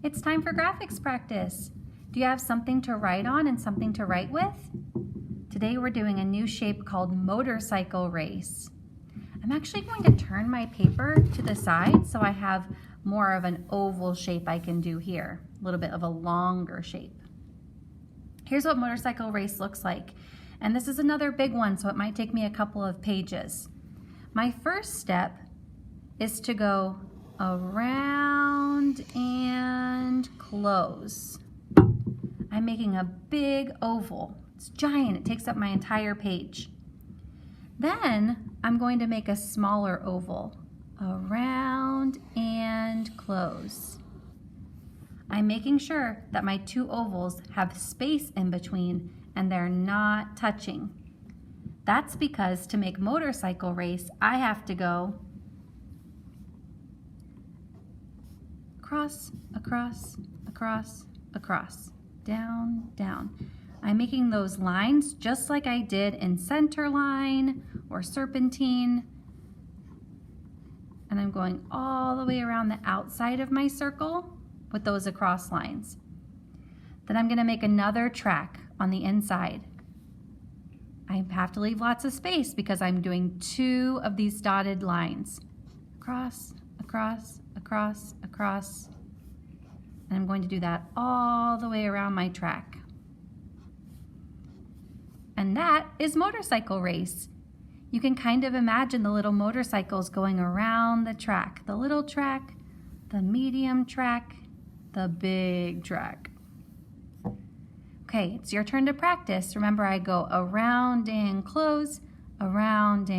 It's time for graphics practice. Do you have something to write on and something to write with? Today we're doing a new shape called motorcycle race. I'm actually going to turn my paper to the side so I have more of an oval shape I can do here, a little bit of a longer shape. Here's what motorcycle race looks like. And this is another big one, so it might take me a couple of pages. My first step is to go around and close. I'm making a big oval. It's giant, it takes up my entire page. Then I'm going to make a smaller oval, around and close. I'm making sure that my two ovals have space in between and they're not touching. That's because to make motorcycle race, I have to go across, across, across, across, down, down. I'm making those lines just like I did in center line or serpentine. And I'm going all the way around the outside of my circle with those across lines. Then I'm going to make another track on the inside. I have to leave lots of space because I'm doing two of these dotted lines. Across, across, across, across. And I'm going to do that all the way around my track. And that is motorcycle race. You can kind of imagine the little motorcycles going around the track. The little track, the medium track, the big track. Okay, it's your turn to practice. Remember, I go around and close, across,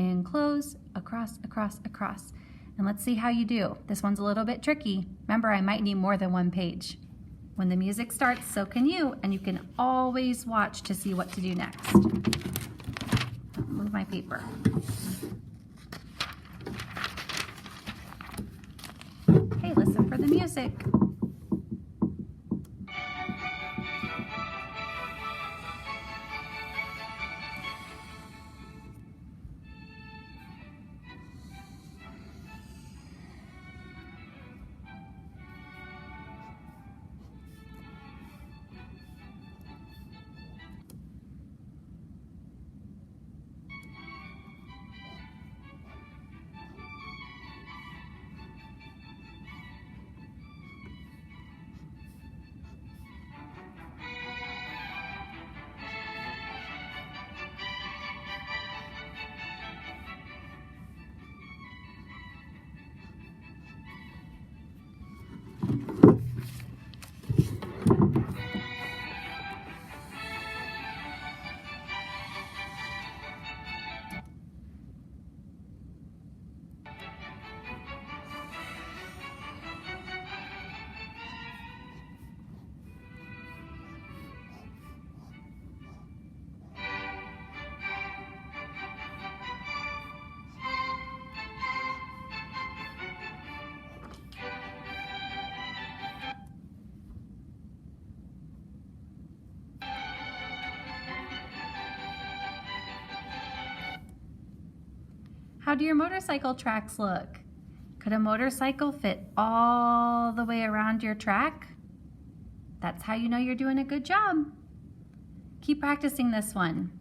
across, across. And let's see how you do. This one's a little bit tricky. Remember, I might need more than one page. When the music starts, so can you, and you can always watch to see what to do next. Move my paper. Okay, listen for the music. How do your motorcycle tracks look? Could a motorcycle fit all the way around your track? That's how you know you're doing a good job. Keep practicing this one.